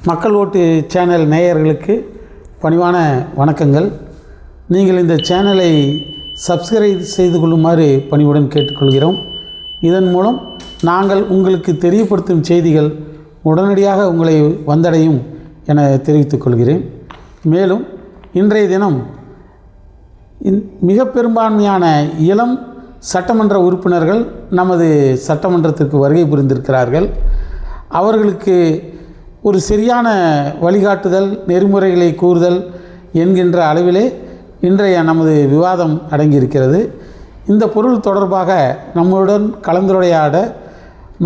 மக்கள் ஓட்டு சேனல் நேயர்களுக்கு பணிவான வணக்கங்கள். நீங்கள் இந்த சேனலை சப்ஸ்கிரைப் செய்து கொள்ளுமாறு பணிவுடன் கேட்டுக்கொள்கிறோம். இதன் மூலம் நாங்கள் உங்களுக்கு தெரியப்படுத்தும் செய்திகள் உடனடியாக உங்களை வந்தடையும் என தெரிவித்துக் கொள்கிறேன். மேலும் இன்றைய தினம் மிக பெரும்பான்மையான இளம் சட்டமன்ற உறுப்பினர்கள் நமது சட்டமன்றத்திற்கு வருகை புரிந்திருக்கிறார்கள். அவர்களுக்கு ஒரு சரியான வழிகாட்டுதல், நெறிமுறைகளை கூறுதல் என்கின்ற அளவிலே இன்றைய நமது விவாதம் அடங்கியிருக்கிறது. இந்த பொருள் தொடர்பாக நம்முடன் கலந்துரையாட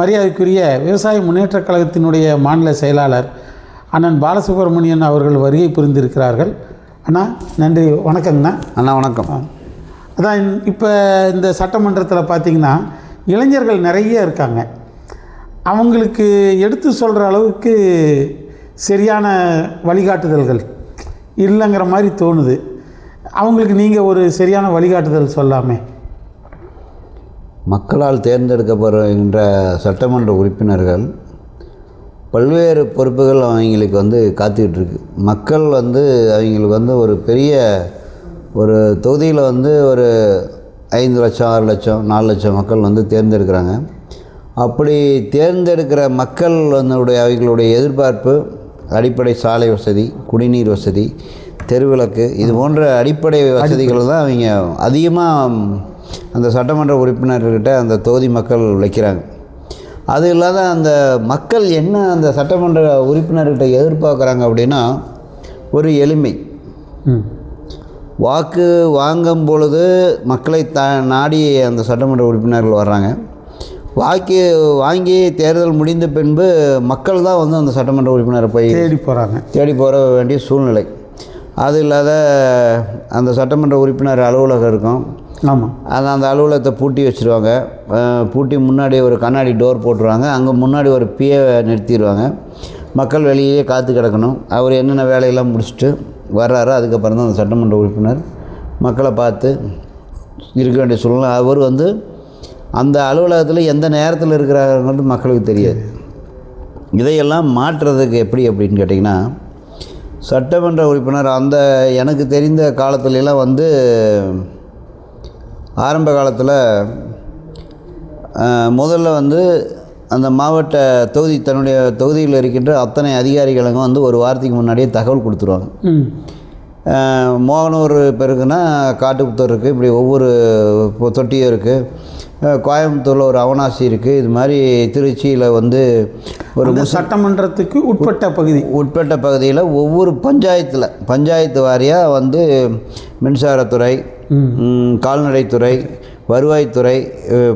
மரியாதைக்குரிய விவசாய முன்னேற்றக் கழகத்தினுடைய மாநில செயலாளர் அண்ணன் பாலசுப்ரமணியன் அவர்கள் வருகை புரிந்திருக்கிறார்கள். அண்ணா நன்றி, வணக்கங்கண்ணா. அண்ணா வணக்கம். அதான் இப்போ இந்த சட்டமன்றத்தில் பார்த்திங்கன்னா இளைஞர்கள் நிறைய இருக்காங்க. அவங்களுக்கு எடுத்து சொல்கிற அளவுக்கு சரியான வழிகாட்டுதல்கள் இல்லைங்கிற மாதிரி தோணுது. அவங்களுக்கு நீங்கள் ஒரு சரியான வழிகாட்டுதல் சொல்லாமே. மக்களால் தேர்ந்தெடுக்கப்படுகின்ற சட்டமன்ற உறுப்பினர்கள் பல்வேறு பொறுப்புகள் அவங்களுக்கு காத்துக்கிட்டு மக்கள் அவங்களுக்கு ஒரு பெரிய ஒரு தொகுதியில் ஒரு 5 லட்சம் 6 லட்சம் 4 லட்சம் மக்கள் தேர்ந்தெடுக்கிறாங்க. அப்படி தேர்ந்தெடுக்கிற மக்கள் அவங்களுடைய எதிர்பார்ப்பு அடிப்படை சாலை வசதி, குடிநீர் வசதி, தெருவிளக்கு, இது போன்ற அடிப்படை வசதிகள் தான் அவங்க அதிகமாக அந்த சட்டமன்ற உறுப்பினர்கிட்ட அந்த தொகுதி மக்கள் வைக்கிறாங்க. அது இல்லாத அந்த மக்கள் என்ன அந்த சட்டமன்ற உறுப்பினர்கிட்ட எதிர்பார்க்குறாங்க அப்படின்னா ஒரு எளிமை. வாக்கு வாங்கும் பொழுது மக்களை நாடி அந்த சட்டமன்ற உறுப்பினர்கள் வர்றாங்க. வாங்கி தேர்தல் முடிந்த பின்பு மக்கள் தான் அந்த சட்டமன்ற உறுப்பினரை போய் தேடி போகிற வேண்டிய சூழ்நிலை. அது இல்லாத அந்த சட்டமன்ற உறுப்பினர் அலுவலகம் இருக்கும். ஆமாம், அந்த அலுவலகத்தை பூட்டி வச்சுருவாங்க. பூட்டி முன்னாடி ஒரு கண்ணாடி டோர் போட்டுருவாங்க. அங்கே முன்னாடி ஒரு பிஏ நிறுத்திடுவாங்க. மக்கள் வெளியே காத்து கிடக்கணும். அவர் என்னென்ன வேலையெல்லாம் முடிச்சுட்டு வர்றாரோ அதுக்கப்புறம் தான் அந்த சட்டமன்ற உறுப்பினர் மக்களை பார்த்து இருக்க வேண்டிய சூழ்நிலை. அவர் அந்த அலுவலகத்தில் எந்த நேரத்தில் இருக்கிறாங்கிறது மக்களுக்கு தெரியாது. இதையெல்லாம் மாற்றுறதுக்கு எப்படி அப்படின்னு கேட்டிங்கன்னா, சட்டமன்ற உறுப்பினர் எனக்கு தெரிந்த காலத்துலலாம் ஆரம்ப காலத்தில் முதல்ல அந்த மாவட்ட தொகுதி தன்னுடைய தொகுதியில் இருக்கின்ற அத்தனை அதிகாரிகளுங்க ஒரு வாரத்துக்கு முன்னாடியே தகவல் கொடுத்துருவாங்க. மோகனூர் பெருக்குன்னா காட்டுப்புத்தூர் இருக்குது, இப்படி ஒவ்வொரு தொட்டியும் இருக்குது. கோயம்புத்தூரில் ஒரு அவனாசி இருக்குது. இது மாதிரி திருச்சியில் ஒரு சட்டமன்றத்துக்கு உட்பட்ட பகுதியில் ஒவ்வொரு பஞ்சாயத்து வாரியாக மின்சாரத்துறை, கால்நடைத்துறை, வருவாய்த்துறை,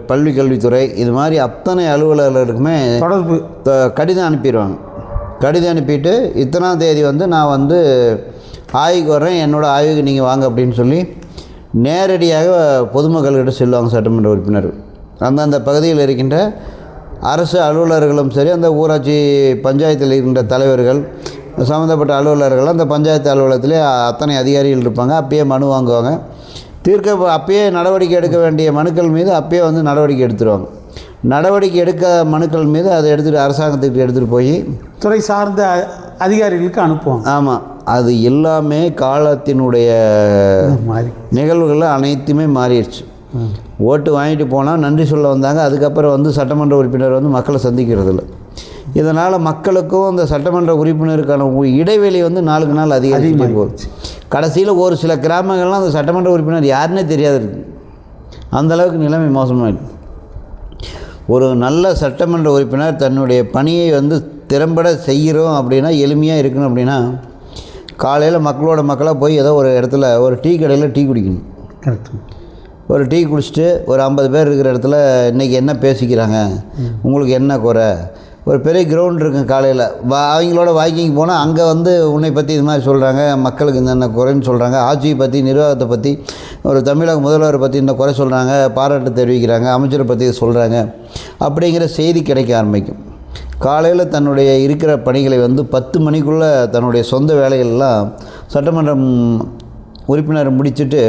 பள்ளி கல்வித்துறை, இது மாதிரி அத்தனை அலுவலர்களுக்குமே தொடர்பு கடிதம் அனுப்பிடுவாங்க. கடிதம் அனுப்பிட்டு இத்தனாம் தேதி நான் ஆய்வுக்கு வரேன், என்னோடய ஆய்வுக்கு நீங்கள் வாங்க அப்படின்னு சொல்லி நேரடியாக பொதுமக்கள்கிட்ட செல்வாங்க சட்டமன்ற உறுப்பினர். அந்தந்த பகுதியில் இருக்கின்ற அரசு அலுவலர்களும் சரி, அந்த ஊராட்சி பஞ்சாயத்தில் இருக்கின்ற தலைவர்கள், சம்மந்தப்பட்ட அலுவலர்கள் அந்த பஞ்சாயத்து அலுவலகத்திலே அத்தனை அதிகாரிகள் இருப்பாங்க. அப்பயே மனு வாங்குவாங்க. அப்பயே நடவடிக்கை எடுக்க வேண்டிய மனுக்கள் மீது அப்பயே நடவடிக்கை எடுத்துருவாங்க. நடவடிக்கை எடுக்க மனுக்கள் மீது அதை எடுத்துகிட்டு அரசாங்கத்துக்கு எடுத்துகிட்டு போய் துறை சார்ந்த அதிகாரிகளுக்கு அனுப்புவோம். ஆமாம், அது எல்லாமே காலத்தினுடைய நிகழ்வுகள் அனைத்துமே மாறிடுச்சு. ஓட்டு வாங்கிட்டு போனால் நன்றி சொல்ல வந்தாங்க. அதுக்கப்புறம் சட்டமன்ற உறுப்பினர் மக்களை சந்திக்கிறது இல்லை. இதனால் மக்களுக்கும் அந்த சட்டமன்ற உறுப்பினருக்கான இடைவெளி நாளுக்கு நாள் அதிகரிச்சுட்டே போகுது. கடைசியில் ஒரு சில கிராமங்கள்லாம் அந்த சட்டமன்ற உறுப்பினர் யாருன்னே தெரியாது இருக்குது. அந்தளவுக்கு நிலைமை மோசமாகிடுது. ஒரு நல்ல சட்டமன்ற உறுப்பினர் தன்னுடைய பணியை திறம்பட செய்கிறோம் அப்படின்னா, எளிமையாக இருக்கணும் அப்படின்னா, காலையில் மக்களாக போய் ஏதோ ஒரு இடத்துல ஒரு டீ கடையில் டீ குடிக்கணும். ஒரு டீ குடிச்சிட்டு ஒரு 50 பேர் இருக்கிற இடத்துல இன்றைக்கி என்ன பேசிக்கிறாங்க, உங்களுக்கு என்ன குறை, ஒரு பெரிய கிரவுண்ட் இருக்குது. காலையில் அவங்களோட வாக்கிங் போனால் அங்கே உன்னை பற்றி இது மாதிரி சொல்கிறாங்க, மக்களுக்கு இந்த குறைன்னு சொல்கிறாங்க, ஆட்சியை பற்றி, நிர்வாகத்தை பற்றி, ஒரு தமிழக முதல்வரை பற்றி இந்த குறை சொல்கிறாங்க, பாராட்டு தெரிவிக்கிறாங்க, அமைச்சரை பற்றி சொல்கிறாங்க அப்படிங்கிற செய்தி கிடைக்க ஆரம்பிக்கும். காலையில் தன்னுடைய இருக்கிற பணிகளை 10 மணிக்குள்ளே தன்னுடைய சொந்த வேலைகள்லாம் சட்டமன்றம் உறுப்பினர் முடிச்சுட்டு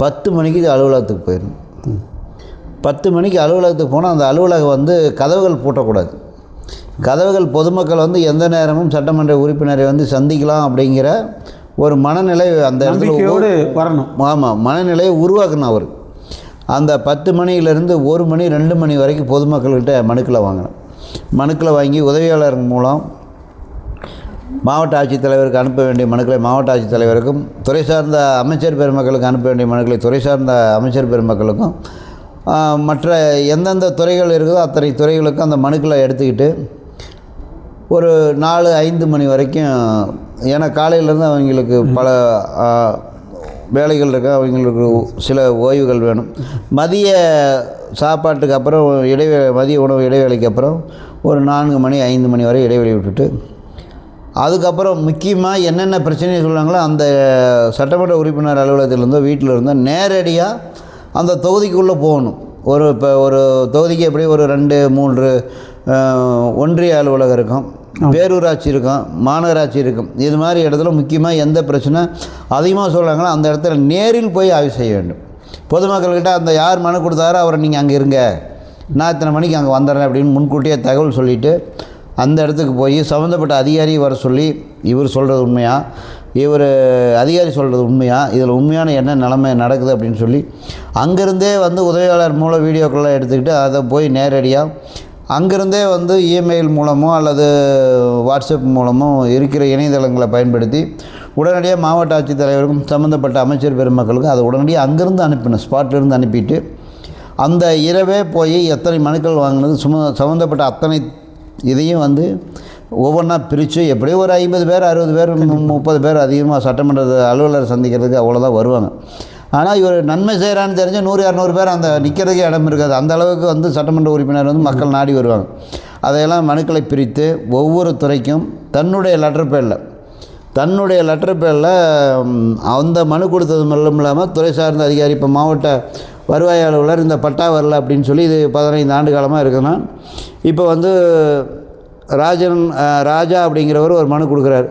10 மணிக்கு அலுவலகத்துக்கு போயிடணும். 10 மணிக்கு அலுவலகத்துக்கு போனால் அந்த அலுவலகம் வந்து கதவுகள் பூட்டக்கூடாது. கதவுகள் பொதுமக்கள் வந்து எந்த நேரமும் சட்டமன்ற உறுப்பினரை வந்து சந்திக்கலாம் அப்படிங்கிற ஒரு மனநிலை அந்த இடத்துல வரணும். ஆமாம், மனநிலையை உருவாக்கணும் அவர். அந்த 10 மணியிலேருந்து 1 மணி 2 மணி வரைக்கும் பொதுமக்கள்கிட்ட மனுக்களை வாங்கணும். மனுக்களை வாங்கி உதவியாளர் மூலம் மாவட்ட ஆட்சித்தலைவருக்கு அனுப்ப வேண்டிய மனுக்களை மாவட்ட ஆட்சித்தலைவருக்கும், துறை சார்ந்த அமைச்சர் பெருமக்களுக்கு அனுப்ப வேண்டிய மனுக்களை துறை சார்ந்த அமைச்சர் பெருமக்களுக்கும், மற்ற எந்தெந்த துறைகள் இருக்குதோ அத்தனை துறைகளுக்கும் அந்த மனுக்களை எடுத்துக்கிட்டு ஒரு 4-5 மணி வரைக்கும், ஏன்னா காலையிலேருந்து அவங்களுக்கு பல வேலைகள் இருக்குது, அவங்களுக்கு சில ஓய்வுகள் வேணும். மதிய சாப்பாட்டுக்கு அப்புறம் மதிய உணவு இடைவேளைக்கு அப்புறம் ஒரு 4 மணி 5 மணி வரை இடைவெளி விட்டுட்டு, அதுக்கப்புறம் முக்கியமாக என்னென்ன பிரச்சனையை சொல்கிறாங்களோ அந்த சட்டமன்ற உறுப்பினர் அலுவலகத்திலேருந்தோ வீட்டில் இருந்தோ நேரடியாக அந்த தொகுதிக்குள்ளே போகணும். இப்போ ஒரு தொகுதிக்கு எப்படி ஒரு 2-3 ஒன்றிய அலுவலகம் இருக்கும், பேரூராட்சி இருக்கும், மாநகராட்சி இருக்கும். இது மாதிரி இடத்துல முக்கியமாக எந்த பிரச்சனை அதிகமாக சொல்கிறாங்களோ அந்த இடத்துல நேரில் போய் ஆய்வு செய்ய வேண்டும். பொதுமக்கள்கிட்ட அந்த யார் மனு கொடுத்தாரோ அவரை நீங்கள் அங்கே இருங்க, நான் இத்தனை மணிக்கு அங்கே வந்துடுறேன் அப்படின்னு முன்கூட்டியே தகவல் சொல்லிவிட்டு அந்த இடத்துக்கு போய் சம்மந்தப்பட்ட அதிகாரியை வர சொல்லி, இவர் சொல்கிறது உண்மையா, இவர் அதிகாரி சொல்கிறது உண்மையா, இதில் உண்மையான என்ன நிலைமை நடக்குது அப்படின்னு சொல்லி அங்கேருந்தே வந்து உதவியாளர் மூலம் வீடியோக்கெல்லாம் எடுத்துக்கிட்டு அதை போய் நேரடியாக அங்கேருந்தே வந்து இமெயில் மூலமோ அல்லது வாட்ஸ்அப் மூலமோ இருக்கிற இணையதளங்களை பயன்படுத்தி உடனடியாக மாவட்ட ஆட்சித்தலைவருக்கும் சம்மந்தப்பட்ட அமைச்சர் பெருமக்களுக்கும் அதை உடனடியாக அங்கேருந்து அனுப்பினோம். ஸ்பாட்டிலிருந்து அனுப்பிட்டு அந்த இரவே போய் எத்தனை மனுக்கள் வாங்கினது சம்மந்தப்பட்ட அத்தனை இதையும் வந்து ஒவ்வொன்றா பிரித்து எப்படியும் ஒரு 50 பேர் 60 பேர் 30 பேர் அதிகமாக சட்டமன்ற அலுவலர் சந்திக்கிறதுக்கு அவ்வளோதான் வருவாங்க. ஆனால் இவர் நன்மை செய்கிறான்னு தெரிஞ்சு 100-200 பேர் அந்த நிற்கிறதுக்கே இடம் இருக்காது. அந்த அளவுக்கு வந்து சட்டமன்ற உறுப்பினர் வந்து மக்கள் நாடி வருவாங்க. அதையெல்லாம் மனுக்களை பிரித்து ஒவ்வொரு துறைக்கும் தன்னுடைய லெட்டர் பேரில் அந்த மனு கொடுத்தது மட்டும் இல்லாமல் துறை சார்ந்த அதிகாரி, இப்போ மாவட்ட வருவாய் அலுவலர் இந்த பட்டா வரல அப்படின்னு சொல்லி இது 15 ஆண்டு காலமாக இருக்குன்னா, இப்போ வந்து ராஜா அப்படிங்கிறவர் ஒரு மனு கொடுக்குறார்.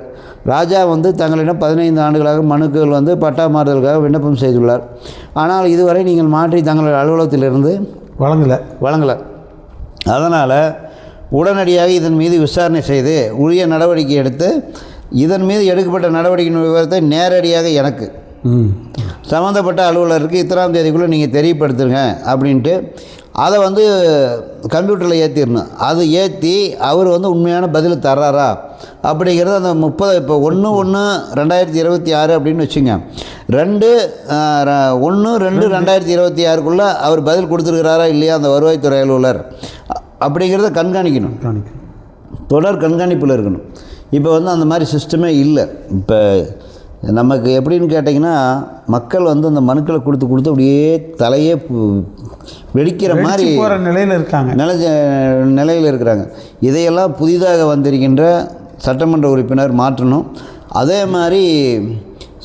ராஜா வந்து தங்களிடம் 15 ஆண்டுகளாக மனுக்கள் வந்து பட்டா மாறுதலுக்காக விண்ணப்பம் செய்துள்ளார். ஆனால் இதுவரை நீங்கள் மாற்றி தங்கள் அலுவலகத்திலிருந்து வழங்கலை. அதனால் உடனடியாக இதன் மீது விசாரணை செய்து உரிய நடவடிக்கை எடுத்து இதன் மீது எடுக்கப்பட்ட நடவடிக்கையின் விவரத்தை நேரடியாக எனக்கு சம்மந்தப்பட்ட அலுவலருக்கு இத்தனாம் தேதிக்குள்ளே நீங்கள் தெரியப்படுத்துங்க அப்படின்ட்டு அதை வந்து கம்ப்யூட்டரில் ஏற்றிடணும். அது ஏற்றி அவர் வந்து உண்மையான பதில் தர்றாரா அப்படிங்கிறது அந்த 30 இப்போ 1/1/2026 அப்படின்னு வச்சுங்க, 2/1/2/2026க்குள்ளே அவர் பதில் கொடுத்துருக்கிறாரா இல்லையா அந்த வருவாய்த்துறை அலுவலர் அப்படிங்கிறத கண்காணிக்கணும். தொடர் கண்காணிப்பில் இருக்கணும். இப்போ வந்து அந்த மாதிரி சிஸ்டமே இல்லை. இப்போ நமக்கு எப்படின்னு கேட்டிங்கன்னா, மக்கள் வந்து அந்த மனுக்களை கொடுத்து அப்படியே தலையே வெடிக்கிற மாதிரி நிலையில் இருக்கிறாங்க. இதையெல்லாம் புதிதாக வந்திருக்கின்ற சட்டமன்ற உறுப்பினர் மாற்றணும். அதே மாதிரி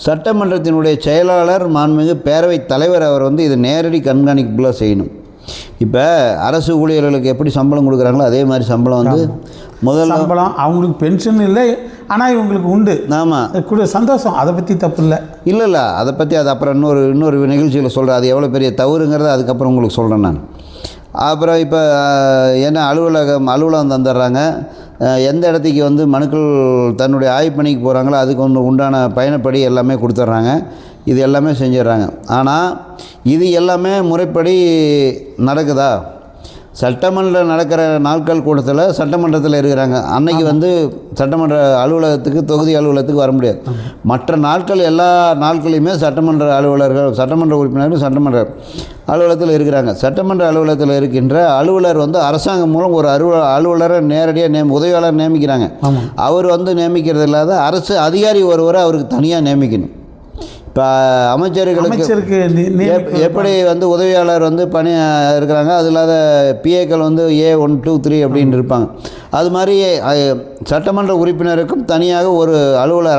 சட்டமன்றத்தினுடைய செயலாளர் மாண்புமிகு பேரவைத் தலைவர் அவர் வந்து இது நேரடி கண்காணிப்புலாம் செய்யணும். இப்போ அரசு ஊழியர்களுக்கு எப்படி சம்பளம் கொடுக்குறாங்களோ அதே மாதிரி சம்பளம் வந்து முதல்ல சம்பளம் அவங்களுக்கு பென்ஷன் இல்லை, ஆனால் இவங்களுக்கு உண்டு. ஆமாம், கூட சந்தோஷம். அதை பற்றி தப்பு இல்லை. அதை பற்றி அது அப்புறம் இன்னொரு நிகழ்ச்சியில் சொல்கிறேன். அது எவ்வளோ பெரிய தவறுங்கிறத அதுக்கப்புறம் உங்களுக்கு சொல்கிறேன் நான். அப்புறம் இப்போ என்ன அலுவலகம் தந்துடுறாங்க. எந்த இடத்துக்கு வந்து மனுக்கள் தன்னுடைய ஆய்வுப்பணிக்கு போகிறாங்களோ அதுக்கு உண்டான பயணப்படி எல்லாமே கொடுத்துட்றாங்க. இது எல்லாமே செஞ்சிடறாங்க. ஆனால் இது எல்லாமே முறைப்படி நடக்குதா? சட்டமன்றம் நடக்கிற நாட்கள் கூட்டத்தில் சட்டமன்றத்தில் இருக்கிறாங்க. அன்னைக்கு வந்து சட்டமன்ற அலுவலகத்துக்கு தொகுதி அலுவலகத்துக்கு வர முடியாது. மற்ற நாட்கள் எல்லா நாட்களையுமே சட்டமன்ற அலுவலர்கள் சட்டமன்ற உறுப்பினர்கள் சட்டமன்ற அலுவலகத்தில் இருக்கிறாங்க. சட்டமன்ற அலுவலகத்தில் இருக்கின்ற அலுவலர் வந்து அரசாங்கம் மூலம் ஒரு அலுவலரை நேரடியாக உதவியாளர் நியமிக்கிறாங்க. அவர் வந்து நியமிக்கிறது இல்லாத அரசு அதிகாரி ஒருவரை அவருக்கு தனியாக நியமிக்கணும். இப்போ அமைச்சருக்கு எப்படி வந்து உதவியாளர் வந்து பணி இருக்கிறாங்க, அது இல்லாத பிஏக்கள் வந்து A1 2 3 அப்படின்னு இருப்பாங்க. அது மாதிரி சட்டமன்ற உறுப்பினருக்கும் தனியாக ஒரு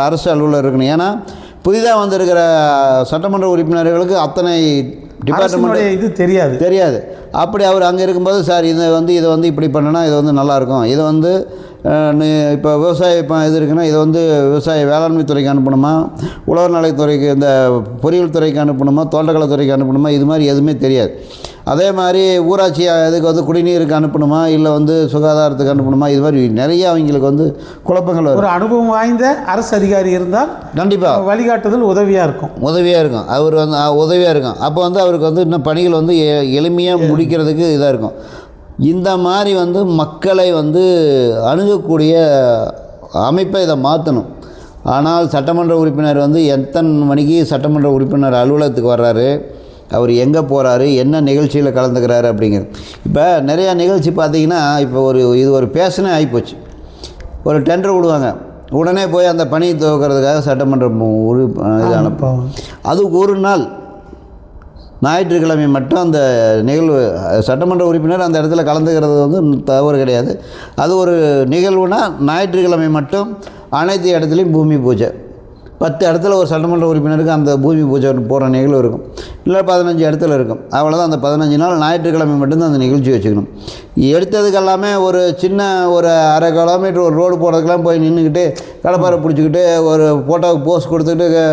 அரசு அலுவலர் இருக்கணும். ஏன்னா புதிதாக வந்திருக்கிற சட்டமன்ற உறுப்பினர்களுக்கு அத்தனை டிபார்ட்மெண்ட் இது தெரியாது. அப்படி அவர் அங்கே இருக்கும்போது சார் இதை வந்து இப்படி பண்ணனா இது வந்து நல்லாயிருக்கும், இதை வந்து இப்போ விவசாய இப்போ இது இருக்குன்னா இதை வந்து விவசாய வேளாண்மை துறைக்கு அனுப்பணுமா, உழவர் நலத்துறைக்கு, இந்த பொறியியல் துறைக்கு அனுப்பணுமா, தோட்டக்கலைத்துறைக்கு அனுப்பணுமா, இது மாதிரி எதுவுமே தெரியாது. அதே மாதிரி ஊராட்சி இதுக்கு வந்து குடிநீருக்கு அனுப்பணுமா, இல்லை வந்து சுகாதாரத்துக்கு அனுப்பணுமா, இது மாதிரி நிறைய அவங்களுக்கு வந்து குழப்பங்கள் வரும். ஒரு அனுபவம் வாய்ந்த அரசு அதிகாரி இருந்தால் கண்டிப்பாக வழிகாட்டுதல் உதவியாக இருக்கும். அவர் வந்து உதவியாக இருக்கும். அப்போ வந்து அவருக்கு வந்து இன்னும் பணிகள் வந்து எளிமையாக முடிக்கிறதுக்கு இதாக இருக்கும். இந்த மாதிரி வந்து மக்களை வந்து அணுகக்கூடிய அமைப்பை இதை மாற்றணும். ஆனால் சட்டமன்ற உறுப்பினர் வந்து எத்தனை மணிக்கு சட்டமன்ற உறுப்பினர் அலுவலகத்துக்கு வர்றாரு, அவர் எங்கே போகிறாரு, என்ன நிகழ்ச்சியில் கலந்துக்கிறாரு அப்படிங்கிறது. இப்போ நிறையா நிகழ்ச்சி பார்த்திங்கன்னா இப்போ இது ஒரு பேஷனே ஆகிப்போச்சு. ஒரு டெண்டர் விடுவாங்க, உடனே போய் அந்த பணியை துவக்கிறதுக்காக சட்டமன்ற இது அனுப்பும். அது ஒரு நாள் ஞாயிற்றுக்கிழமை மட்டும் அந்த நிகழ்வு சட்டமன்ற உறுப்பினர் அந்த இடத்துல கலந்துக்கிறது வந்து தவறு கிடையாது. அது ஒரு நிகழ்வுனா ஞாயிற்றுக்கிழமை மட்டும் அனைத்து இடத்துலையும் பூமி பூஜை. 10 இடத்துல ஒரு சட்டமன்ற உறுப்பினருக்கு அந்த பூமி பூஜை போடுற நிகழ்வு இருக்கும், இல்லை 15 இடத்துல இருக்கும். அவ்வளோதான். அந்த 15 நாள் ஞாயிற்றுக்கிழமை மட்டும்தான் அந்த நிகழ்ச்சி வச்சுக்கணும். எடுத்ததுக்கெல்லாமே ஒரு சின்ன ஒரு அரை கிலோமீட்டர் ஒரு ரோடு போடுறதுக்கெல்லாம் போய் நின்றுக்கிட்டு கடப்பாரை பிடிச்சிக்கிட்டு ஒரு ஃபோட்டோவுக்கு போஸ்ட் கொடுத்துக்கிட்டு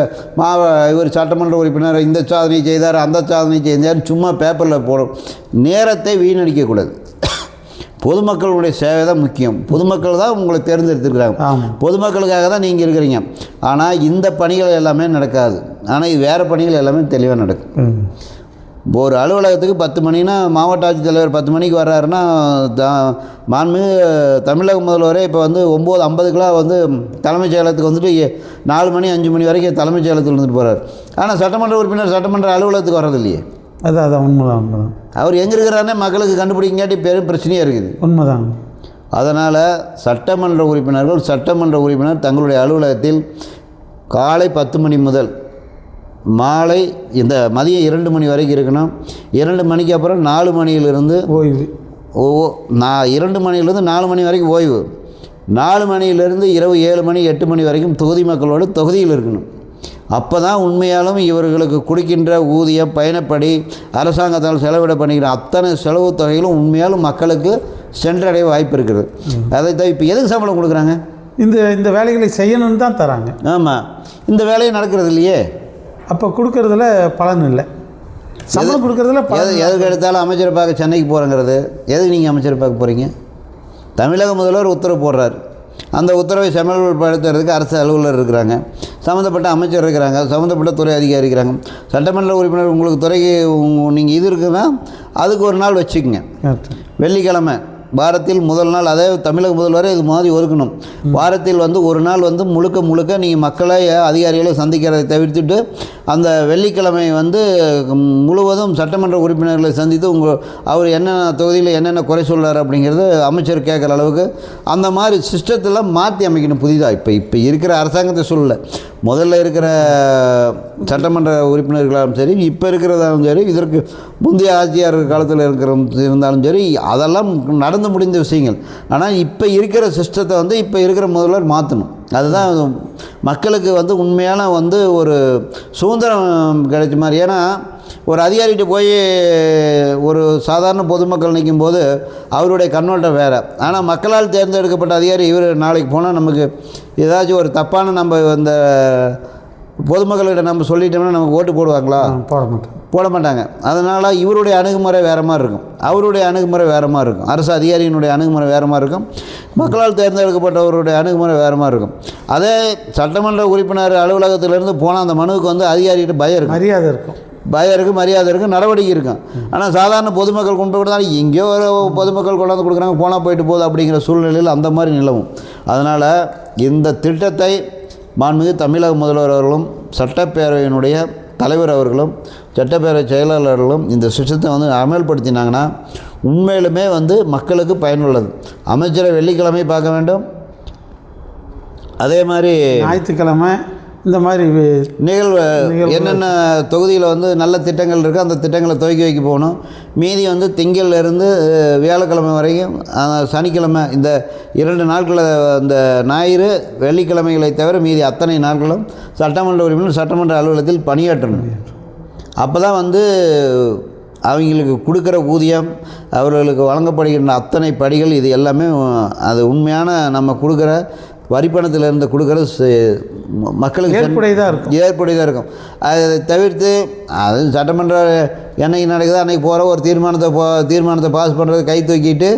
இவர் சட்டமன்ற உறுப்பினர் இந்த சாதனை செய்தார், அந்த சாதனை செய்தார் சும்மா பேப்பரில் போடும். நேரத்தை வீணடிக்கக்கூடாது. பொதுமக்களுடைய சேவை தான் முக்கியம். பொதுமக்கள் தான் உங்களை தேர்ந்தெடுத்துருக்குறாங்க. பொதுமக்களுக்காக தான் நீங்கள் இருக்கிறீங்க. ஆனால் இந்த பணிகள் எல்லாமே நடக்காது. ஆனால் இது வேறு பணிகள் எல்லாமே தெளிவாக நடக்கும். இப்போ ஒரு அலுவலகத்துக்கு 10 மணினா மாவட்ட ஆட்சித்தலைவர் 10 மணிக்கு வர்றாருன்னா மாண்புமிகு தமிழக முதல்வரே இப்போ வந்து 9:50க்குலாம் வந்து தலைமைச் செயலகத்துக்கு வந்துட்டு 4 மணி 5 மணி வரைக்கும் தலைமைச் செயலகத்தில் வந்துட்டு போகிறார். ஆனால் சட்டமன்ற உறுப்பினர் சட்டமன்ற அலுவலகத்துக்கு வர்றது இல்லையே. அதான் உண்மைதான். அவர் எங்கே இருக்கிறாருன்னே மக்களுக்கு கண்டுபிடிக்காட்டி பெரும் பிரச்சனையாக இருக்குது. உண்மைதான். அதனால் சட்டமன்ற உறுப்பினர் தங்களுடைய அலுவலகத்தில் காலை 10 மணி முதல் மாலை இந்த மதியம் 2 மணி வரைக்கும் இருக்கணும். 2 மணிக்கு அப்புறம் 4 மணியிலிருந்து ஓய்வு. 2 மணியிலிருந்து 4 மணி வரைக்கும் ஓய்வு. 4 மணியிலிருந்து இரவு 7 மணி 8 மணி வரைக்கும் தொகுதி மக்களோடு தொகுதியில் இருக்கணும். அப்போ தான் உண்மையாலும் இவர்களுக்கு கொடுக்கின்ற ஊதியம், பயணப்படி, அரசாங்கத்தால் செலவிட பண்ணிக்கிற அத்தனை செலவு தொகைகளும் உண்மையாலும் மக்களுக்கு சென்றடைய வாய்ப்பு இருக்குது. அதை தான் இப்போ எதுக்கு சம்பளம் கொடுக்குறாங்க? இந்த வேலைகளை செய்யணும்னு தான் தராங்க. ஆமாம், இந்த வேலையை நடக்கிறது இல்லையே. அப்போ கொடுக்கறதுல பலன் இல்லை. சம்பளம் கொடுக்கறதுல எதுக்கு எடுத்தாலும் அமைச்சரை பார்க்க சென்னைக்கு போகிறேங்கிறது. எதுக்கு நீங்கள் அமைச்சரை பார்க்க போகிறீங்க? தமிழக முதல்வர் உத்தரவு போடுறார். அந்த உத்தரவை செமல்படுத்துறதுக்கு அரசு அலுவலர் இருக்கிறாங்க, சம்மந்தப்பட்ட அமைச்சர் இருக்கிறாங்க, சம்மந்தப்பட்ட துறை அதிகாரி இருக்கிறாங்க. சட்டமன்ற உறுப்பினர் உங்களுக்கு துறைக்கு நீங்கள் இது இருக்குன்னா அதுக்கு ஒரு நாள் வச்சுக்கோங்க. வெள்ளிக்கிழமை வாரத்தில் முதல் நாள், அதே தமிழக முதல்வரை இது மாதிரி ஒதுக்கணும். வாரத்தில் வந்து ஒரு நாள் வந்து முழுக்க நீங்கள் மக்களை அதிகாரிகளை சந்திக்கிறதை தவிர்த்துட்டு அந்த வெள்ளிக்கிழமை வந்து முழுவதும் சட்டமன்ற உறுப்பினர்களை சந்தித்து அவர் என்னென்ன தொகுதியில் என்னென்ன குறை சொல்கிறார் அப்படிங்கிறது அமைச்சர் கேட்குற அளவுக்கு அந்த மாதிரி சிஸ்டத்தில் மாற்றி அமைக்கணும் புதிதாக. இப்போ இருக்கிற அரசாங்கத்தை சொல்லலை, முதல்ல இருக்கிற சட்டமன்ற உறுப்பினர்களாலும் சரி, இப்போ இருக்கிறதாலும் சரி, இதற்கு முந்தைய ஆட்சியார் காலத்தில் இருந்தாலும் சரி, அதெல்லாம் நடந்து முடிந்த விஷயங்கள். ஆனால் இப்போ இருக்கிற சிஸ்டத்தை வந்து இப்போ இருக்கிற முதல்வர் மாற்றணும். அதுதான் மக்களுக்கு வந்து உண்மையான வந்து ஒரு சுதந்திரம் கிடைச்ச மாதிரி. ஏன்னா ஒரு அதிகாரிகிட்ட போய் ஒரு சாதாரண பொதுமக்கள் நிற்கும் போது அவருடைய கண்ணோட்டம் வேறு. ஆனால் மக்களால் தேர்ந்தெடுக்கப்பட்ட அதிகாரி இவர் நாளைக்கு போனால் நமக்கு ஏதாச்சும் ஒரு தப்பான நம்ம இந்த பொதுமக்களிடம் நம்ம சொல்லிட்டோம்னா நமக்கு ஓட்டு போடுவாங்களா? போட மாட்டாங்க. அதனால் இவருடைய அணுகுமுறை வேறு மாதிரி இருக்கும், அவருடைய அணுகுமுறை வேறு மாதிரி இருக்கும், அரசு அதிகாரியினுடைய அணுகுமுறை வேறு மாதிரி இருக்கும், மக்களால் தேர்ந்தெடுக்கப்பட்டவருடைய அணுகுமுறை வேறு மாதிரி இருக்கும். அதே சட்டமன்ற உறுப்பினர் அலுவலகத்திலேருந்து போனால் அந்த மனுவுக்கு வந்து அதிகாரிகிட்ட பயம் இருக்கும், மரியாதை இருக்கும், நடவடிக்கை இருக்கும். ஆனால் சாதாரண பொதுமக்கள் கொண்டு போய் எங்கேயோ ஒரு பொதுமக்கள் கொண்டாந்து கொடுக்குறாங்க, போனால் போயிட்டு போகுது அப்படிங்கிற சூழ்நிலையில் அந்த மாதிரி நிலவும். அதனால் இந்த திட்டத்தை மாண்புமிகு தமிழக முதல்வர் அவர்களும் சட்டப்பேரவையினுடைய தலைவர் அவர்களும் சட்டப்பேரவை செயலாளர்களும் இந்த சிஸ்டத்தை வந்து அமல்படுத்தினாங்கன்னா உண்மையிலுமே வந்து மக்களுக்கு பயனுள்ளது. அமைச்சரை வெள்ளிக்கிழமை பார்க்க வேண்டும், அதே மாதிரி ஞாயிற்றுக்கிழமை இந்த மாதிரி நிகழ்வு என்னென்ன தொகுதியில் வந்து நல்ல திட்டங்கள் இருக்குது அந்த திட்டங்களை துவக்கி வைக்க போகணும். மீதி வந்து திங்கள்லேருந்து வியாழக்கிழமை வரைக்கும், சனிக்கிழமை, இந்த 2 நாட்களில் இந்த ஞாயிறு வெள்ளிக்கிழமைகளை தவிர மீதி அத்தனை நாட்களும் சட்டமன்ற உறுப்பினர் சட்டமன்ற அலுவலகத்தில் பணியாற்றணும். அப்போ தான் வந்து அவங்களுக்கு கொடுக்குற ஊதியம், அவர்களுக்கு வழங்கப்படுகின்ற அத்தனை படிகள், இது எல்லாமே அது உண்மையான நம்ம கொடுக்குற வரிப்பணத்திலிருந்து கொடுக்குற மக்களுக்கு ஏற்புடையதாக இருக்கும். அதை தவிர்த்து அது சட்டமன்ற என்னைக்கு நடக்குதோ அன்றைக்கி போகிற ஒரு தீர்மானத்தை பாஸ் பண்ணுறது கை தூக்கிட்டு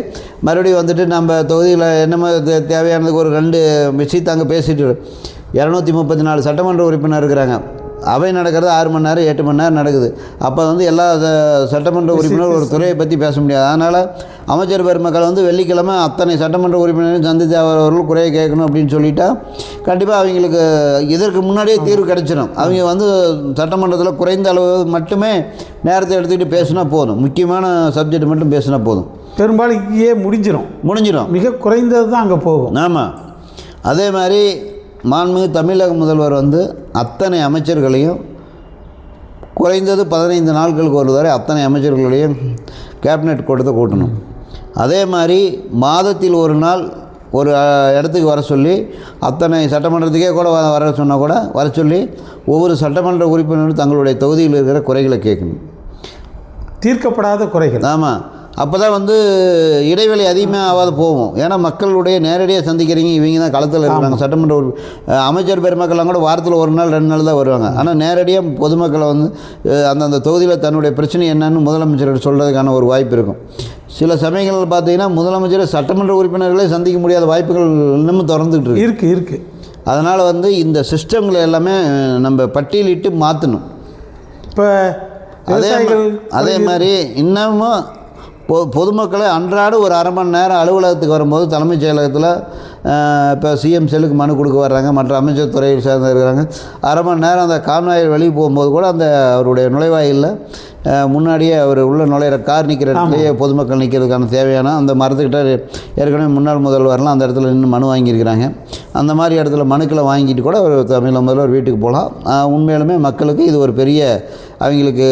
மறுபடியும் வந்துட்டு நம்ம தொகுதியில் என்னமோ தேவையானதுக்கு ஒரு 2 விஷயத்தை அங்கே பேசிட்டு 234 சட்டமன்ற உறுப்பினர் இருக்கிறாங்க. அவை நடக்கிறது 6 மணி நேரம் 8 மணி நேரம் நடக்குது. அப்போ வந்து எல்லா சட்டமன்ற உறுப்பினர் ஒரு துறையை பற்றி பேச முடியாது. அதனால் அமைச்சர் பெருமக்கள் வந்து வெள்ளிக்கிழமை அத்தனை சட்டமன்ற உறுப்பினரையும் சந்தித்து அவர்கள் குறையை கேட்கணும் அப்படின்னு சொல்லிட்டா கண்டிப்பாக அவங்களுக்கு இதற்கு முன்னாடியே தீர்வு கிடைச்சிடும். அவங்க வந்து சட்டமன்றத்தில் குறைந்த அளவு மட்டுமே நேரத்தை எடுத்துக்கிட்டு பேசினா போதும், முக்கியமான சப்ஜெக்ட் மட்டும் பேசினா போதும். பெரும்பாலும் இங்கேயே முடிஞ்சிடும். மிக குறைந்தது தான் அங்கே போகும். ஆமாம். அதே மாதிரி மாண்புமிகு தமிழக முதல்வர் வந்து அத்தனை அமைச்சர்களையும் குறைந்தது 15 நாட்களுக்கு ஒரு தடவை அத்தனை அமைச்சர்களையும் கேபினெட் கூட்டத்தை கூட்டணும். அதே மாதிரி மாதத்தில் ஒரு நாள் ஒரு இடத்துக்கு வர சொல்லி அத்தனை சட்டமன்றத்துக்கே கூட வர சொன்னால் கூட வர சொல்லி ஒவ்வொரு சட்டமன்ற உறுப்பினரும் தங்களுடைய தொகுதியில் இருக்கிற குறைகளை கேட்கணும், தீர்க்கப்படாத குறைகள். ஆமாம். அப்போ தான் வந்து இடைவெளி அதிகமாக ஆகாது போகும். ஏன்னா மக்களுடைய நேரடியாக சந்திக்கிறீங்க, இவங்க தான் களத்தில் இருக்கிறாங்க. சட்டமன்ற அமைச்சர் பெருமக்கள்லாம் கூட வாரத்தில் 1 நாள் 2 நாள் தான் வருவாங்க. ஆனால் நேரடியாக பொதுமக்களை வந்து அந்தந்த தொகுதியில் தன்னுடைய பிரச்சனை என்னன்னு முதலமைச்சர் சொல்கிறதுக்கான ஒரு வாய்ப்பு இருக்கும். சில சமயங்கள் பார்த்தீங்கன்னா முதலமைச்சர் சட்டமன்ற உறுப்பினர்களே சந்திக்க முடியாத வாய்ப்புகள் இன்னமும் திறந்துக்கிட்டு இருக்கு. அதனால் வந்து இந்த சிஸ்டங்களை எல்லாமே நம்ம பட்டியலிட்டு மாற்றணும். இப்போ அதே மாதிரி இன்னமும் பொதுமக்களை அன்றாட ஒரு 1/2 மணி நேரம் அலுவலகத்துக்கு வரும்போது தலைமைச் செயலகத்தில் இப்போ சிஎம் செல்லுக்கு மனு கொடுக்க வர்றாங்க, மற்ற அமைச்சர் துறையில் சேர்ந்து இருக்கிறாங்க, 1/2 மணி நேரம் அந்த கான்வாயில் வெளியே போகும்போது கூட அந்த அவருடைய நுழைவாயிலில் முன்னாடியே அவர் உள்ள நுழையிற கார் நிற்கிற இடத்துலையே பொதுமக்கள் நிற்கிறதுக்கான தேவையான அந்த மரத்துக்கிட்ட ஏற்கனவே முன்னாள் முதல்வர்லாம் அந்த இடத்துல நின்று மனு வாங்கியிருக்கிறாங்க. அந்த மாதிரி இடத்துல மனுக்களை வாங்கிட்டு கூட ஒரு தமிழக முதல்வர் வீட்டுக்கு போகலாம். உண்மையிலுமே மக்களுக்கு இது ஒரு பெரிய அவங்களுக்கு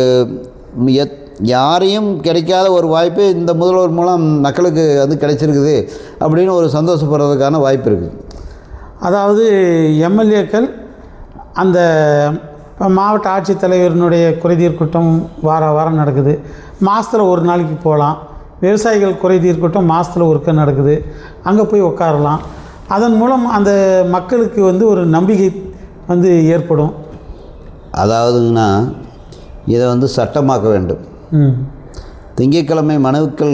யாரையும் கிடைக்காத ஒரு வாய்ப்பு இந்த முதல்வர் மூலம் மக்களுக்கு வந்து கிடைச்சிருக்குது அப்படின்னு ஒரு சந்தோஷப்படுறதுக்கான வாய்ப்பு இருக்குது. அதாவது எம்எல்ஏக்கள் அந்த மாவட்ட ஆட்சித்தலைவரினுடைய குறைதீர் கூட்டம் வாரம் நடக்குது, மாதத்தில் ஒரு நாளைக்கு போகலாம். விவசாயிகள் குறைதீர் கூட்டம் மாதத்தில் ஒருக்க நடக்குது, அங்கே போய் உட்காரலாம். அதன் மூலம் அந்த மக்களுக்கு வந்து ஒரு நம்பிக்கை வந்து ஏற்படும். அதாவதுங்கன்னா இதை வந்து சட்டமாக்க வேண்டும். திங்கட்கிழமை மனுக்கள்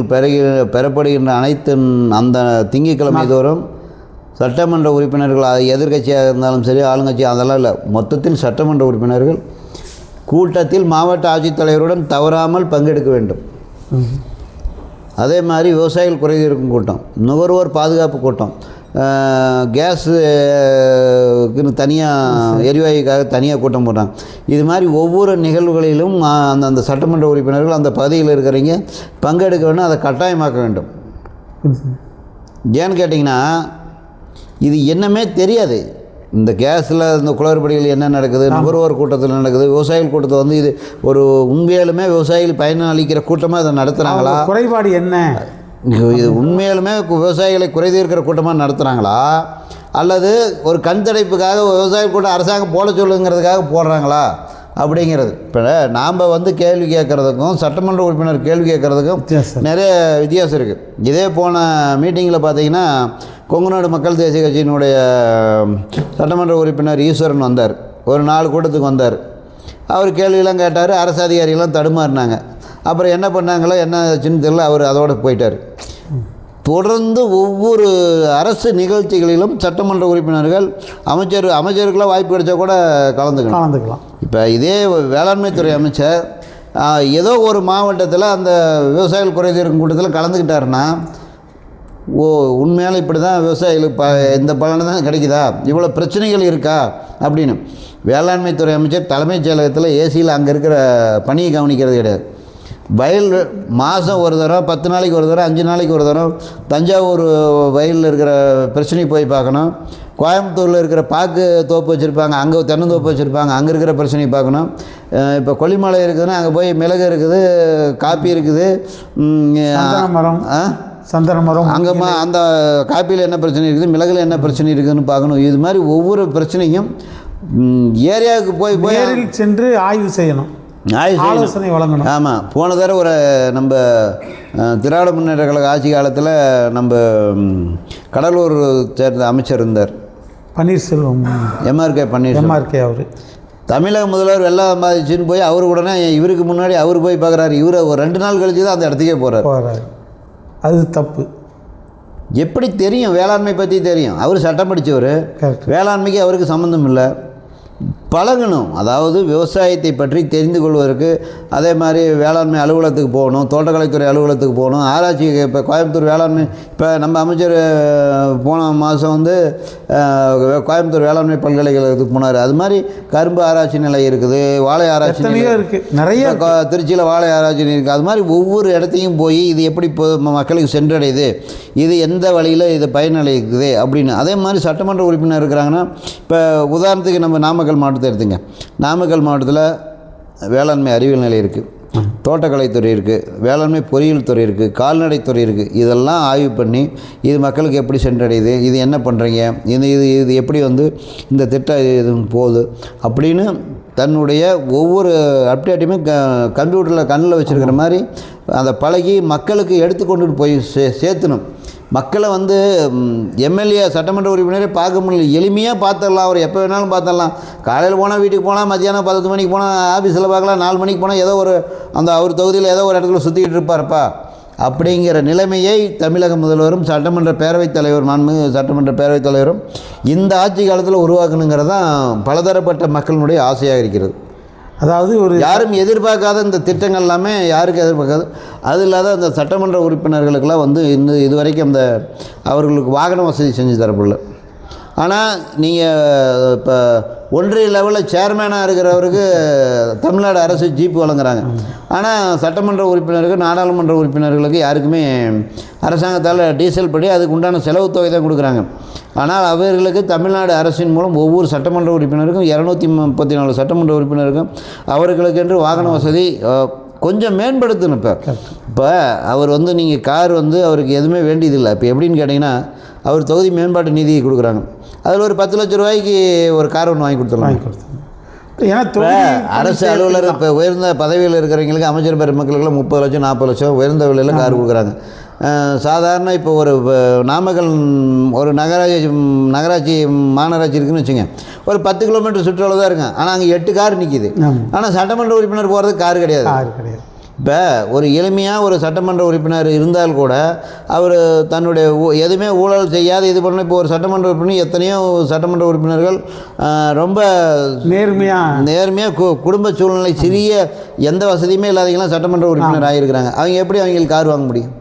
பெறப்படுகின்ற அனைத்து அந்த திங்கட்கிழமை தோறும் சட்டமன்ற உறுப்பினர்கள் எதிர்கட்சியாக இருந்தாலும் சரி ஆளுங்கட்சி அதெல்லாம் இல்லை, மொத்தத்தில் சட்டமன்ற உறுப்பினர்கள் கூட்டத்தில் மாவட்ட ஆட்சித்தலைவருடன் தவறாமல் பங்கெடுக்க வேண்டும். அதே மாதிரி விவசாயிகள் குறைதீர்க்கும் கூட்டம், நுகர்வோர் பாதுகாப்பு கூட்டம், கேஸுக்குன்னு தனியாக எரிவாயுக்காக தனியாக கூட்டம் போட்டாங்க. இது மாதிரி ஒவ்வொரு நிகழ்வுகளிலும் அந்த சட்டமன்ற உறுப்பினர்கள் அந்த பகுதியில் இருக்கிறவங்க பங்கெடுக்க வேண்டும், அதை கட்டாயமாக்க வேண்டும். ஏன்னு கேட்டிங்கன்னா இது என்னமே தெரியாது. இந்த கேஸில் இந்த குளறுபடிகள் என்ன நடக்குது, நுகர்வோர் கூட்டத்தில் நடக்குது, விவசாயிகள் கூட்டத்தை வந்து இது ஒரு உண்மையாலுமே விவசாயிகள் பயன் அளிக்கிற கூட்டமாக இதை நடத்துகிறாங்களா, குறைபாடு என்ன, இது உண்மையாலுமே விவசாயிகளை குறைதீர்க்கிற கூட்டமாக நடத்துகிறாங்களா, அல்லது ஒரு கண் தடைப்புக்காக விவசாய கூட்டம் அரசாங்கம் போட சொல்லுங்கிறதுக்காக போடுறாங்களா அப்படிங்கிறது. இப்போ நாம் வந்து கேள்வி கேட்குறதுக்கும் சட்டமன்ற உறுப்பினர் கேள்வி கேட்குறதுக்கும் நிறைய வித்தியாசம் இருக்குது. இதே போன மீட்டிங்கில் பார்த்தீங்கன்னா கொங்குநாடு மக்கள் தேசிய கட்சியினுடைய சட்டமன்ற உறுப்பினர் ஈஸ்வரன் வந்தார், ஒரு 4 கூட்டத்துக்கு வந்தார். அவர் கேள்வியெல்லாம் கேட்டார், அரசு அதிகாரிகள்லாம் தடுமாறினாங்க. அப்புறம் என்ன பண்ணாங்களோ என்ன ஆச்சுன்னு தெரியல, அவர் அதோடு போயிட்டார். தொடர்ந்து ஒவ்வொரு அரசு நிகழ்ச்சிகளிலும் சட்டமன்ற உறுப்பினர்கள் அமைச்சருக்கெல்லாம் வாய்ப்பு கிடைச்சா கூட கலந்துக்கலாம். இப்போ இதே வேளாண்மைத்துறை அமைச்சர் ஏதோ ஒரு மாவட்டத்தில் அந்த விவசாயிகள் குறைதீர்க்கும் கூட்டத்தில் கலந்துக்கிட்டாருன்னா உண்மையால் இப்படி தான் விவசாயிகளுக்கு இந்த பலனை தான் கிடைக்குதா, இவ்வளோ பிரச்சனைகள் இருக்கா அப்படின்னு வேளாண்மைத்துறை அமைச்சர் தலைமைச் செயலகத்தில் ஏசியில் அங்கே இருக்கிற பணியை கவனிக்கிறது கிடையாது. வயல் மாதம் ஒரு தரம், 10 நாளைக்கு ஒரு தரம், 5 நாளைக்கு ஒரு தரம் தஞ்சாவூர் வயலில் இருக்கிற பிரச்சனை போய் பார்க்கணும். கோயம்புத்தூரில் இருக்கிற பாக்கு தோப்பு வச்சுருப்பாங்க, அங்கே தென்னந்தோப்பு வச்சுருப்பாங்க, அங்கே இருக்கிற பிரச்சனையை பார்க்கணும். இப்போ கொல்லிமலை இருக்குதுன்னா அங்கே போய் மிளகு இருக்குது, காப்பி இருக்குது, சந்தன மரம், அங்கே அந்த காப்பியில் என்ன பிரச்சனை இருக்குது, மிளகுல என்ன பிரச்சனை இருக்குதுன்னு பார்க்கணும். இது மாதிரி ஒவ்வொரு பிரச்சனையும் ஏரியாவுக்கு போய் நேரில் சென்று ஆய்வு செய்யணும். ஆலோசனை வழங்கணும். ஆமாம், போன தடவை ஒரு நம்ம திராவிட முன்னேற்ற கழக ஆட்சி காலத்தில் நம்ம கடலூர் சேர்ந்த அமைச்சர் இருந்தார், பன்னீர்செல்வம், எம்ஆர்கே பன்னீர்செல்வம். எம்ஆர்கே அவர் தமிழக முதல்வர் வெள்ளம் சம்பாதிச்சுன்னு போய் அவர் உடனே இவருக்கு முன்னாடி அவர் போய் பார்க்குறாரு. இவர் ஒரு 2 நாள் கழிச்சு தான் அந்த இடத்துக்கே போகிறார். அது தப்பு. எப்படி தெரியும்? வேளாண்மை பற்றி தெரியும். அவர் சட்டம் படித்தவர், வேளாண்மைக்கு அவருக்கு சம்மந்தம் இல்லை. பழகணும். அதாவது விவசாயத்தை பற்றி தெரிந்து கொள்வதற்கு அதே மாதிரி வேளாண்மை அலுவலகத்துக்கு போகணும், தோட்டக்கலைத்துறை அலுவலகத்துக்கு போகணும், ஆராய்ச்சி. இப்போ கோயம்புத்தூர் வேளாண்மை, இப்போ நம்ம அமைச்சர் போன மாதம் வந்து கோயம்புத்தூர் வேளாண்மை பல்கலைக்கழகத்துக்கு போனார். அது மாதிரி கரும்பு ஆராய்ச்சி நிலையம் இருக்குது, வாழை ஆராய்ச்சி நிலையம் இருக்குது, நிறைய திருச்சியில் வாழை ஆராய்ச்சி நிலையம் இருக்குது. அது மாதிரி ஒவ்வொரு இடத்தையும் போய் இது எப்படி மக்களுக்கு சென்றடையுது, இது எந்த வழியில் இது பயனளிக்குது அப்படின்னு. அதே மாதிரி சட்டமன்ற உறுப்பினர் இருக்கிறாங்கன்னா, இப்போ உதாரணத்துக்கு நம்ம நாமக்கல் மாவட்டத்தை எடுத்துங்க. நாமக்கல் மாவட்டத்தில் வேளாண்மை அறிவியல் நிலையம் இருக்குது, தோட்டக்கலைத்துறை இருக்குது, வேளாண்மை பொறியியல் துறை இருக்குது, கால்நடைத்துறை இருக்குது. இதெல்லாம் ஆய்வு பண்ணி இது மக்களுக்கு எப்படி சென்றடையுது, இது என்ன பண்ணுறீங்க, இது எப்படி வந்து இந்த திட்டம் இது போகுது அப்படின்னு தன்னுடைய ஒவ்வொரு அப்டேட்டையுமே கம்ப்யூட்டரில் கண்ணில் வச்சுருக்கிற மாதிரி அதை பழகி மக்களுக்கு எடுத்துக்கொண்டு போய் சேர்த்தணும். மக்களை வந்து எம்எல்ஏ சட்டமன்ற உறுப்பினரே பார்க்க முடியல, எளிமையாக பார்த்துடலாம். அவர் எப்போ வேணாலும் பார்த்துடலாம். காலையில் போனால் வீட்டுக்கு போனால், மத்தியானம் 10 மணிக்கு போனால் ஆஃபீஸில் பார்க்கலாம், 4 மணிக்கு போனால் ஏதோ ஒரு அந்த அவர் தொகுதியில் ஏதோ ஒரு இடத்துல சுற்றிக்கிட்டு இருப்பார்ப்பா அப்படிங்கிற நிலைமையை தமிழக முதல்வரும் சட்டமன்ற பேரவைத் தலைவர், மாண்புமிகு சட்டமன்ற பேரவைத் தலைவரும் இந்த ஆட்சி காலத்தில் உருவாக்கணுங்கிறது தான் பலதரப்பட்ட மக்களினுடைய ஆசையாக இருக்கிறது. அதாவது ஒரு யாரும் எதிர்பார்க்காத இந்த திட்டங்கள் எல்லாமே யாருக்கும் எதிர்பார்க்காது. அது இல்லாத அந்த சட்டமன்ற உறுப்பினர்களுக்கெல்லாம் வந்து இது வரைக்கும் அந்த அவர்களுக்கு வாகன வசதி செஞ்சு தரப்படல. ஆனால் நீங்கள் இப்போ ஒன்றிய லெவலில் சேர்மேனாக இருக்கிறவருக்கு தமிழ்நாடு அரசு ஜீப் வழங்குறாங்க. ஆனால் சட்டமன்ற உறுப்பினருக்கு, நாடாளுமன்ற உறுப்பினர்களுக்கு யாருக்குமே அரசாங்கத்தால் டீசல் படி அதுக்கு உண்டான செலவு தொகை தான் கொடுக்குறாங்க. ஆனால் அவர்களுக்கு தமிழ்நாடு அரசின் மூலம் ஒவ்வொரு சட்டமன்ற உறுப்பினருக்கும் 234 சட்டமன்ற உறுப்பினருக்கும் அவர்களுக்கென்று வாகன வசதி கொஞ்சம் மேம்படுத்தணும். இப்போ அவர் வந்து நீங்கள் கார் வந்து அவருக்கு எதுவுமே வேண்டியதில்லை. இப்போ எப்படின்னு கேட்டிங்கன்னா, அவர் தொகுதி மேம்பாட்டு நிதியை கொடுக்குறாங்க. அதில் ஒரு 10 லட்ச ரூபாய்க்கு ஒரு கார் ஒன்று வாங்கி கொடுத்துடலாம். ஏன்னா அரசு அலுவலர் இப்போ உயர்ந்த பதவியில் இருக்கிறவங்களுக்கு, அமைச்சர் பெருமக்களுக்கெல்லாம் 30 லட்சம் 40 லட்சம் உயர்ந்த விலையில் கார் கொடுக்குறாங்க. சாதாரண இப்போ ஒரு நாமக்கல் ஒரு நகராட்சி மாநகராட்சி இருக்குதுன்னு வச்சுங்க, ஒரு 10 கிலோமீட்டர் சுற்றளவு தான் இருக்குங்க. ஆனால் அங்கே 8 கார் நிற்கிது. ஆனால் சட்டமன்ற உறுப்பினர் போகிறதுக்கு கார் கிடையாது. இப்போ ஒரு எளிமையாக ஒரு சட்டமன்ற உறுப்பினர் இருந்தால் கூட அவர் தன்னுடைய எதுவுமே ஊழல் செய்யாத இது பண்ண. இப்போ ஒரு சட்டமன்ற உறுப்பினர், எத்தனையோ சட்டமன்ற உறுப்பினர்கள் ரொம்ப நேர்மையாக குடும்ப சூழ்நிலை சிறிய எந்த வசதியுமே இல்லாதவங்களாம் சட்டமன்ற உறுப்பினர் ஆகியிருக்கிறாங்க. அவங்க எப்படி அவங்களுக்கு கார் வாங்க முடியும்?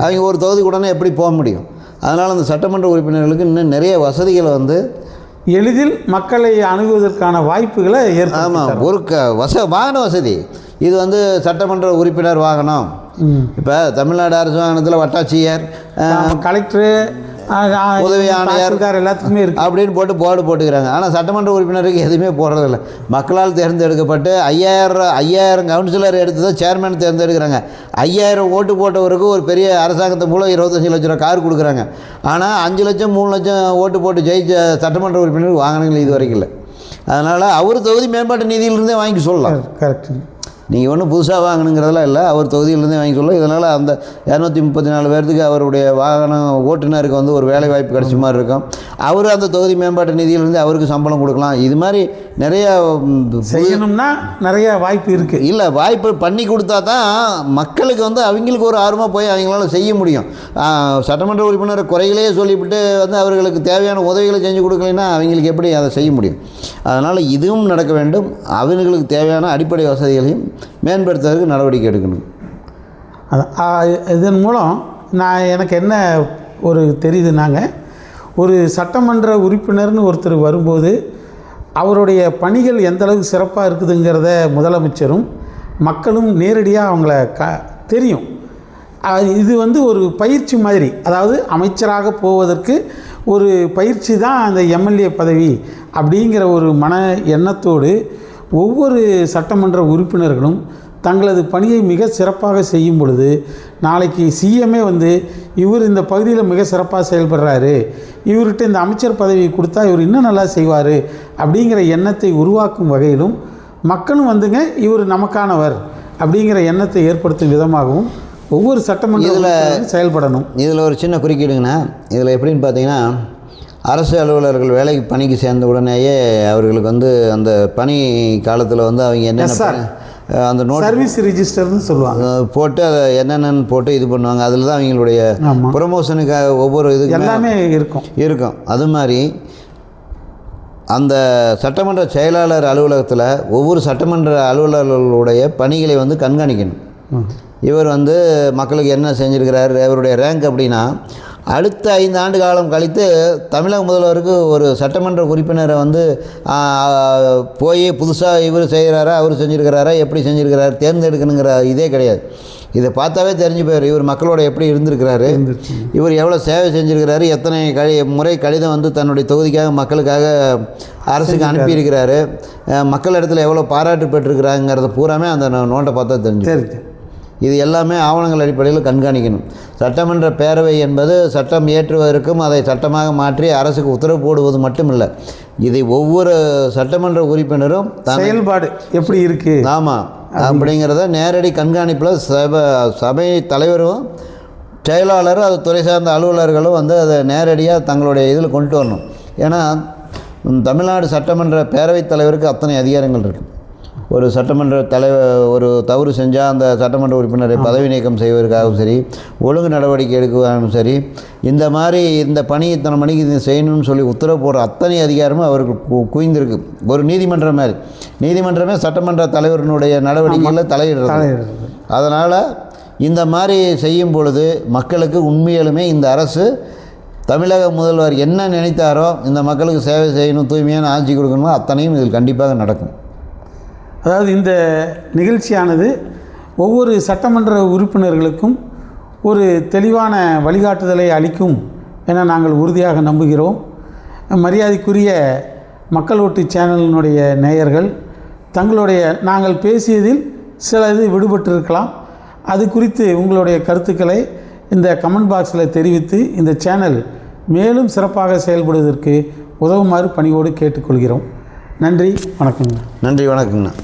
அவங்க ஒரு தொகுதி உடனே எப்படி போக முடியும்? அதனால் அந்த சட்டமன்ற உறுப்பினர்களுக்கு இன்னும் நிறைய வசதிகளை வந்து எளிதில் மக்களை அணுகுவதற்கான வாய்ப்புகளை ஆமாம், ஒரு வாகன வசதி. இது வந்து சட்டமன்ற உறுப்பினர் வாகனம். இப்போ தமிழ்நாடு அரசு வாகனத்தில் வட்டாட்சியர், கலெக்டரு, உதவி ஆணையர் எல்லாத்துக்குமே இருக்குது அப்படின்னு போர்டு போட்டுக்கிறாங்க. ஆனால் சட்டமன்ற உறுப்பினருக்கு எதுவுமே போடுறதில்ல. மக்களால் தேர்ந்தெடுக்கப்பட்டு 5000 கவுன்சிலர் எடுத்து தான் சேர்மேன் தேர்ந்தெடுக்கிறாங்க. 5000 ஓட்டு போட்டவருக்கு ஒரு பெரிய அரசாங்கத்தை மூலம் 25 லட்ச ரூபா கார் கொடுக்குறாங்க. ஆனால் 5 லட்சம் 3 லட்சம் ஓட்டு போட்டு ஜெயிச்ச சட்டமன்ற உறுப்பினருக்கு வாங்கினீங்க இது வரைக்கும் இல்லை. அதனால் அவர் தொகுதி மேம்பாட்டு நிதியிலிருந்தே வாங்கி சொல்லலாம். கரெக்ட். நீங்கள் ஒன்றும் புதுசாக வாங்கணுங்கிறதெல்லாம் இல்லை, அவர் தொகுதியிலேருந்தே வாங்கி சொல்லலாம். இதனால் அந்த 234 பேர்த்துக்கு அவருடைய வாகனம் ஓட்டுநருக்கு வந்து ஒரு வேலை வாய்ப்பு கிடைச்ச மாதிரி இருக்கும். அவர் அந்த தொகுதி மேம்பாட்டு நிதியிலேருந்து அவருக்கு சம்பளம் கொடுக்கலாம். இது மாதிரி நிறைய செய்யணும்னா நிறைய வாய்ப்பு இருக்குது. இல்லை, வாய்ப்பு பண்ணி கொடுத்தா தான் மக்களுக்கு வந்து அவங்களுக்கு ஒரு ஆர்வமாக போய் அவங்களால செய்ய முடியும். சட்டமன்ற உறுப்பினர் குறைகளே சொல்லிவிட்டு வந்து அவர்களுக்கு தேவையான உதவிகளை செஞ்சு கொடுக்கலைன்னா அவங்களுக்கு எப்படி அதை செய்ய முடியும்? அதனால் இதுவும் நடக்க வேண்டும். அவர்களுக்கு தேவையான அடிப்படை வசதிகளையும் மேம்படுத்துவதற்கு நடவடிக்கை எடுக்கணும். இதன் மூலம் எனக்கு என்ன ஒரு தெரியுதுனாங்க, ஒரு சட்டமன்ற உறுப்பினர்னு ஒருத்தர் வரும்போது அவருடைய பணிகள் எந்தளவுக்கு சிறப்பாக இருக்குதுங்கிறத முதலமைச்சரும் மக்களும் நேரடியாக அவங்கள தெரியும். இது வந்து ஒரு பயிற்சி மாதிரி, அதாவது அமைச்சராக போவதற்கு ஒரு பயிற்சி தான் அந்த எம்எல்ஏ பதவி அப்படிங்கிற ஒரு மன எண்ணத்தோடு ஒவ்வொரு சட்டமன்ற உறுப்பினர்களும் தங்களது பணியை மிக சிறப்பாக செய்யும் பொழுது நாளைக்கு சிஎம்ஏ வந்து இவர் இந்த பகுதியில் மிக சிறப்பாக செயல்படுறாரு, இவர்கிட்ட இந்த அமைச்சர் பதவி கொடுத்தா இவர் இன்னும் நல்லா செய்வார் அப்படிங்கிற எண்ணத்தை உருவாக்கும் வகையிலும் மக்களும் வந்துங்க இவர் நமக்கானவர் அப்படிங்கிற எண்ணத்தை ஏற்படுத்தும் விதமாகவும் ஒவ்வொரு சட்டமன்றத்தில் செயல்படணும். இதில் ஒரு சின்ன குறுக்கீடுங்கண்ணா, இதில் எப்படின்னு பார்த்தீங்கன்னா, அரசு அலுவலர்கள் வேலைக்கு பணிக்கு சேர்ந்த உடனேயே அவர்களுக்கு வந்து அந்த பணி காலத்தில் வந்து அவங்க என்னென்ன அந்த நோட் சர்வீஸ் ரிஜிஸ்டர்னு சொல்லுவாங்க போட்டு அதை என்னென்னு போட்டு இது பண்ணுவாங்க. அதில் தான் அவங்களுடைய ப்ரொமோஷனுக்காக ஒவ்வொரு இது எல்லாமே இருக்கும். அது மாதிரி அந்த சட்டமன்ற செயலாளர் அலுவலகத்தில் ஒவ்வொரு சட்டமன்ற அலுவலர்களுடைய பணிகளை வந்து கண்காணிக்கணும். இவர் வந்து மக்களுக்கு என்ன செஞ்சுருக்கிறார், இவருடைய ரேங்க் அப்படின்னா அடுத்த 5 ஆண்டு காலம் கழித்து தமிழக முதல்வருக்கு ஒரு சட்டமன்ற உறுப்பினரை வந்து போய் புதுசாக இவர் செய்கிறாரா அவர் செஞ்சுருக்கிறாரா எப்படி செஞ்சுருக்கிறாரு தேர்ந்தெடுக்கணுங்கிற இதே கிடையாது. இதை பார்த்தாவே தெரிஞ்சு போயிடும் இவர் மக்களோட எப்படி இருந்திருக்கிறாரு, இவர் எவ்வளோ சேவை செஞ்சுருக்கிறாரு, எத்தனை முறை கடிதம் வந்து தன்னுடைய தொகுதிக்காக மக்களுக்காக அரசுக்கு அனுப்பியிருக்கிறாரு, மக்கள் இடத்துல எவ்வளோ பாராட்டு பெற்றிருக்கிறாங்கிறத பூராமே அந்த நோட்டை பார்த்தா தெரிஞ்சு. இது எல்லாமே ஆவணங்கள் அடிப்படையில் கண்காணிக்கணும். சட்டமன்ற பேரவை என்பது சட்டம் இயற்றுவதற்கும் அதை சட்டமாக மாற்றி அரசுக்கு உத்தரவு போடுவது மட்டும் இல்லை, இதை ஒவ்வொரு சட்டமன்ற உறுப்பினரும் செயல்பாடு எப்படி இருக்குது ஆமாம் அப்படிங்கிறத நேரடி கண்காணிப்பில் சபை தலைவரும் செயலாளரும் அது துறை சார்ந்த அலுவலர்களும் வந்து அதை நேரடியாக தங்களுடைய இதில் கொண்டு வரணும். ஏன்னா தமிழ்நாடு சட்டமன்ற பேரவைத் தலைவருக்கு அத்தனை அதிகாரங்கள் இருக்குது. ஒரு சட்டமன்ற தலைவர் ஒரு தவறு செஞ்சால் அந்த சட்டமன்ற உறுப்பினரை பதவி நீக்கம் செய்வதற்காகவும் சரி, ஒழுங்கு நடவடிக்கை எடுக்கவும் சரி, இந்த மாதிரி இந்த பணி இத்தனை மணிக்கு இது செய்யணும்னு சொல்லி உத்தரவு போடுற அத்தனை அதிகாரமும் அவருக்கு குவிந்திருக்கு. ஒரு நீதிமன்றம் மாதிரி, நீதிமன்றமே சட்டமன்ற தலைவரினுடைய நடவடிக்கைகளில் தலையிடுறது. அதனால் இந்த மாதிரி செய்யும் பொழுது மக்களுக்கு உண்மையிலுமே இந்த அரசு தமிழக முதல்வர் என்ன நினைத்தாரோ இந்த மக்களுக்கு சேவை செய்யணும், தூய்மையான ஆட்சி கொடுக்கணுமோ அத்தனையும் இதில் கண்டிப்பாக நடக்கும். அதாவது இந்த நிகழ்ச்சியானது ஒவ்வொரு சட்டமன்ற உறுப்பினர்களுக்கும் ஒரு தெளிவான வழிகாட்டுதலை அளிக்கும் என நாங்கள் உறுதியாக நம்புகிறோம். மரியாதைக்குரிய மக்கள் ஓட்டு சேனலினுடைய நேயர்கள் தங்களுடைய நாங்கள் பேசியதில் சில இது விடுபட்டிருக்கலாம், அது குறித்து உங்களுடைய கருத்துக்களை இந்த கமெண்ட் பாக்ஸில் தெரிவித்து இந்த சேனல் மேலும் சிறப்பாக செயல்படுவதற்கு உதவுமாறு பணியோடு கேட்டுக்கொள்கிறோம். நன்றி, வணக்கங்க. நன்றி, வணக்கங்கண்ணா.